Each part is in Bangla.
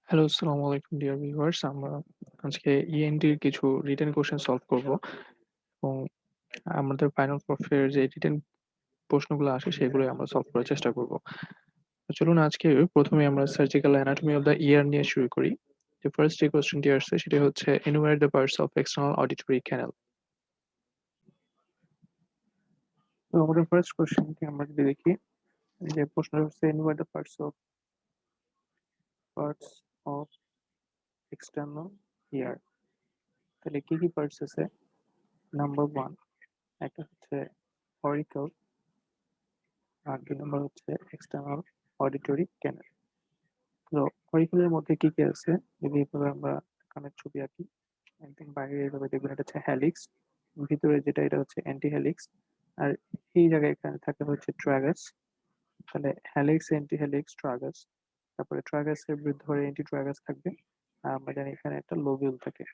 হ্যালো, আসসালামু আলাইকুম ডিয়ার ভিউয়ার্স। আমরা আজকে ইএনটির কিছু রিটেন কোয়েশ্চেন সলভ করব এবং আমাদের ফাইনাল প্রফের যে রিটেন প্রশ্নগুলো আসে সেগুলোই আমরা সলভ করার চেষ্টা করব। তো চলুন আজকে প্রথমে আমরা surgical anatomy of the year নিয়ে শুরু করি। যে ফার্স্ট যে কোয়েশ্চেনটি আসছে সেটা হচ্ছে enumerate the parts of external auditory canal. তো আমাদের ফার্স্ট কোয়েশ্চেনটি আমরা যদি দেখি, যে প্রশ্নটা হচ্ছে enumerate the parts of external ইয়ার। তাহলে কি কি পার্টস আছে? নাম্বার 1 একটা হচ্ছে অরিকল, আর ২ নম্বর হচ্ছে এক্সটার্নাল অডিটরি ক্যানাল। তো অরিকলের মধ্যে কি কি আছে? যদি এভাবে আমরা কানের ছবি আঁকি, একদম বাইরে এভাবে দেখবেন এটা হচ্ছে হ্যালিক্স, ভিতরে যেটা এটা হচ্ছে অ্যান্টি হ্যালিক্স, আর এই জায়গায় এখানে থাকে হচ্ছে ট্রাগাস। তাহলে হ্যালিক্স, অ্যান্টি হ্যালিক্স, ট্রাগাস, তারপরে ট্রাগাসের ধরে অ্যান্টি ট্রাগাস থাকবে, আর আমরা জানি এখানে একটা লোবিউল থাকে।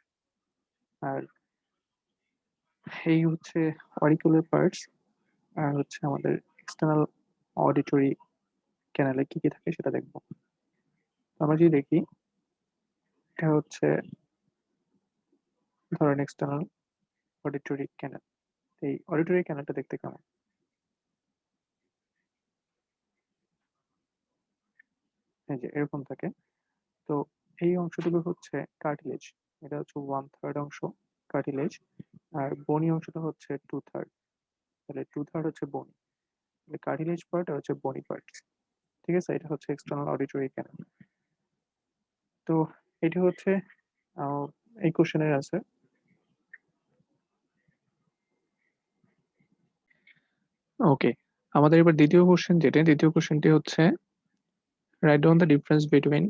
আর এই হচ্ছে অরিকুলার পার্টস। আর হচ্ছে আমাদের এক্সটার্নাল অডিটরি ক্যানালে কি কি থাকে সেটা দেখবো। আমরা যদি দেখি, এটা হচ্ছে ধরেন এক্সটার্নাল অডিটরি ক্যানাল। এই অডিটরি ক্যানালটা দেখতে কেমন? এই যে এরকম থাকে। তো এই অংশটুকু হচ্ছে কার্টিলেজ, এটা হচ্ছে 1/3 অংশ কার্টিলেজ, আর বনি অংশটা হচ্ছে 2/3। তাহলে 2/3 হচ্ছে বনি, তাহলে কার্টিলেজ পার্ট আর হচ্ছে বনি পার্ট। ঠিক আছে, এটা হচ্ছে এক্সটার্নাল অডিটরি ক্যানাল। তো এটা হচ্ছে আহ, এই কোশ্চেনের আছে। ওকে, আমাদের এবার দ্বিতীয় কোশ্চেনটি হচ্ছে write down the difference between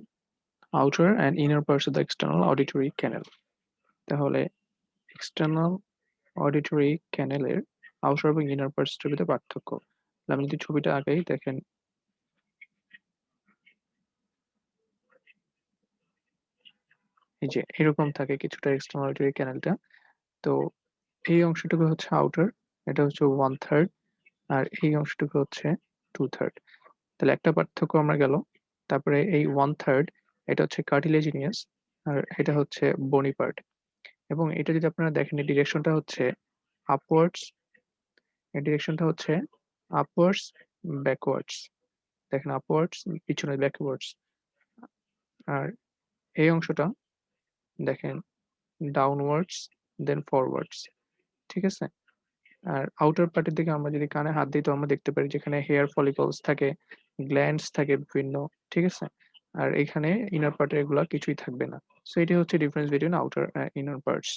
outer and inner parts of the external auditory canal. তাহলে এক্সটার্নাল অডিটরি ক্যানেলের আউটার এবং ইনার পার্টসটার ভিতরে পার্থক্য। আমি যদি ছবিটা আঁকাই, দেখেন এই যে এরকম থাকে কিছুটা এক্সটার্নাল অডিটরি ক্যানেলটা। তো এই অংশটুকু হচ্ছে আউটার, এটা হচ্ছে 1/3, আর এই অংশটুকু হচ্ছে 2/3। তাহলে একটা পার্থক্য আমরা গেল। তারপরে এই 1/3 এটা হচ্ছে কার্টিলেজিনিয়াস, আর এটা হচ্ছে বনি পার্ট। এবং এটা যদি আপনারা দেখেন, এই ডিরেকশনটা হচ্ছে আপওয়ার্ডস, এই ডিরেকশনটা হচ্ছে আপওয়ার্ডস, ব্যাকওয়ার্ডস। দেখেন আপওয়ার্ডস পিছনে, ব্যাকওয়ার্ডস। আর এই অংশটা দেখেন ডাউনওয়ার্ডস, দেন ফরওয়ার্ডস। ঠিক আছে। আর আউটার পার্টের দিকে আমরা যদি কানে হাত দিই, তো আমরা দেখতে পারি যেখানে হেয়ার ফলিকলস থাকে, গ্ল্যান্ডস থাকে বিভিন্ন। ঠিক আছে। আর এখানে ইনার পার্টের এগুলা কিছুই থাকবে না। সো এটি হচ্ছে difference between outer inner parts.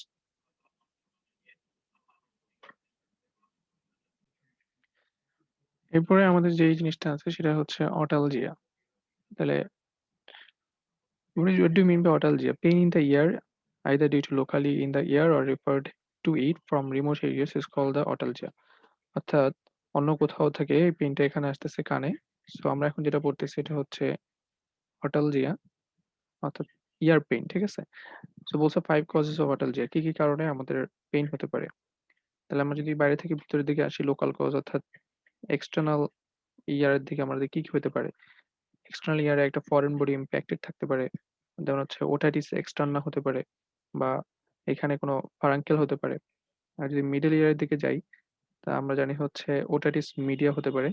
এরপরে আমাদের যে জিনিসটা আছে সেটা হচ্ছে অটালজিয়া। তাহলে what do you mean by otalgia? Pain in the ear, either due to locally in the ear or referred to it from remote areas, is called the otalgia. অর্থাৎ অন্য কোথাও থেকে এই পেইনটা এখানে আসতেছে কানে। সো আমরা এখন যেটা পড়তেছি এটা হচ্ছে অটালজিয়া, অর্থাৎ ইয়ার পেইন। ঠিক আছে। সো বলছে 5 causes of otalgia, কি কি কারণে আমাদের পেইন হতে পারে। তাহলে আমরা যদি বাইরে থেকে ভিতরের দিকে আসি, লোকাল কজ অর্থাৎ এক্সটার্নাল ইয়ারের দিকে আমাদের কি কি হতে পারে। এক্সটার্নাল ইয়ারে একটা ফরেন বডি ইম্প্যাক্টেড থাকতে পারে, যেমন হচ্ছে ওটাইটিস এক্সটার্না হতে পারে, বা এখানে কোনো ফারাঙ্কেল হতে পারে। আর যদি মিডল ইয়ারের দিকে যাই, তা আমরা জানি হচ্ছে ওটাইটিস মিডিয়া হতে পারে,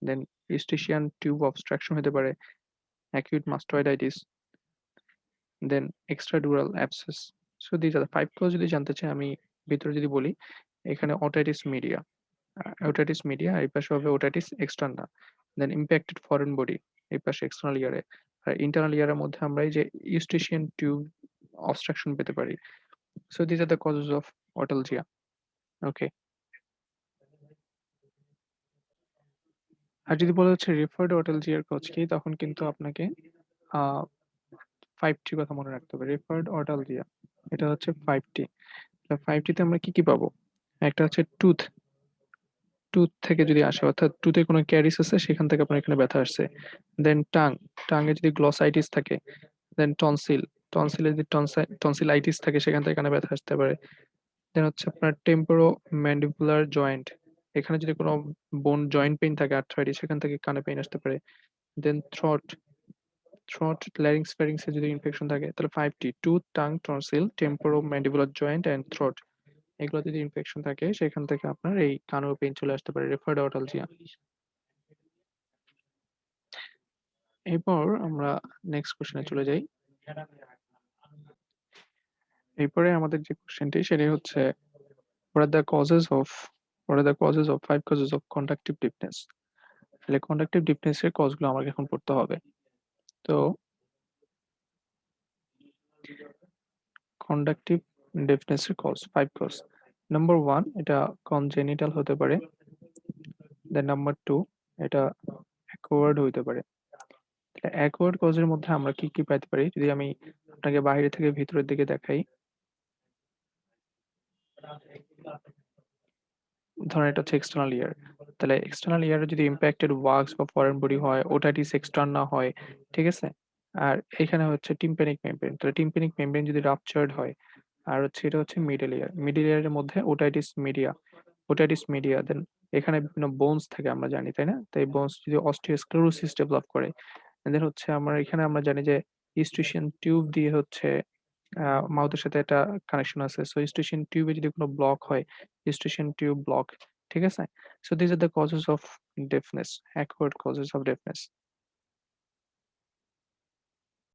দেন ইউস্টেশিয়ান টিউব অবস্ট্রাকশন হতে পারে, acute mastoiditis, then extradural abscess. So these are 5 cause যদি জানতে চাই, আমি ভিতরে যদি বলি, এখানে ওটাইটিস মিডিয়া এই পাশে হবে ওটাইটিস এক্সটার্না, দেন ইম্প্যাক্টেড ফরেন বডি এই পাশে এক্সটার্নাল ইয়ারে। আর ইন্টারনাল ইয়ারের মধ্যে আমরা এই যে ইউস্টেশিয়ান টিউব অবস্ট্রাকশন পেতে পারি। So these are the causes of otalgia. Okay. আর যদি বলা হচ্ছে রেফার্ড অটালজিয়ার কজ কি, তখন কিন্তু আপনাকে আহ 5টি কথা মনে রাখতে হবে। রেফার্ড অটালজিয়া এটা হচ্ছে 5টি। 5টিতে আমরা কি কি পাবো? একটা হচ্ছে টুথ, টুথ থেকে যদি আসে, অর্থাৎ টুথে কোনো ক্যারিস আছে সেখান থেকে আপনার এখানে ব্যথা আসছে। দেন টাং, টাঙে যদি গ্লসাইটিস থাকে। দেন টনসিল, টনসিলে যদি টনসিলাইটিস থাকে সেখান থেকে এখানে ব্যথা আসতে পারে। দেন হচ্ছে আপনার টেম্পোরো ম্যান্ডিবুলার জয়েন্ট, এখানে যদি কোনো বোন জয়েন্ট পেইন থাকে, আর্থ্রাইটিস, সেখান থেকে কানে পেইন আসতে পারে। দেন থ্রোট, থ্রোট, ল্যারিংক্স, ফ্যারিংক্সে যদি ইনফেকশন থাকে তাহলে 5 টি tooth, tongue, tonsil, temporomandibular joint and throat এগুলো যদি ইনফেকশন থাকে সেখান থেকে আপনার এই কানের পেইন চলে আসতে পারে রেফার্ড অটালজিয়া। এরপর আমরা নেক্সট কোয়েশ্চেনে চলে যাই। এরপরে আমাদের যে কোয়েশ্চেনটি সেটি হচ্ছে what are the causes of what are the causes of 5 causes of conductive deafness? তাহলে conductive deafness এর কজগুলো আমাকে এখন পড়তে হবে। তো conductive deafness এর কজ 5 কজ। নাম্বার 1 এটা congenital হতে পারে। দেন নাম্বার 2 এটা acquired হইতে পারে। তাহলে acquired কজের মধ্যে আমরা কি, কি পাইতে পারি? যদি আমি আপনাকে বাইরে থেকে ভিতরের দিকে দেখাই, ধরেন এটা হচ্ছে এক্সটার্নাল ইয়ার। তাহলে এক্সটার্নাল ইয়ারে যদি ইম্প্যাক্টেড ওয়াক্স বা ফরেন বডি হয়, ওটাইটিস এক্সটার্না হয়, ঠিক আছে? আর এখানে হচ্ছে টিম্প্যানিক মেমব্রেন। তাহলে টিম্প্যানিক মেমব্রেন যদি রাপচার্ড হয়, আর হচ্ছে এটা হচ্ছে মিডল ইয়ার। মিডল ইয়ারের মধ্যে ওটাইটিস মিডিয়া দেন এখানে বিভিন্ন বোনস থাকে আমরা জানি, তাই না? তো এই বোনস যদি অস্টিওস্ক্লেরোসিস ডেভেলপ করে, দেন হচ্ছে আমরা জানি যে ইস্টিশিয়ান টিউব দিয়ে হচ্ছে মাউথের সাথে একটা কানেকশন আছে। সো ইস্টিশিয়ান টিউবে যদি কোনো ব্লক হয়, ইস্টিশিয়ান টিউব ব্লক, ঠিক আছে? So these are the causes of deafness, acquired causes of deafness.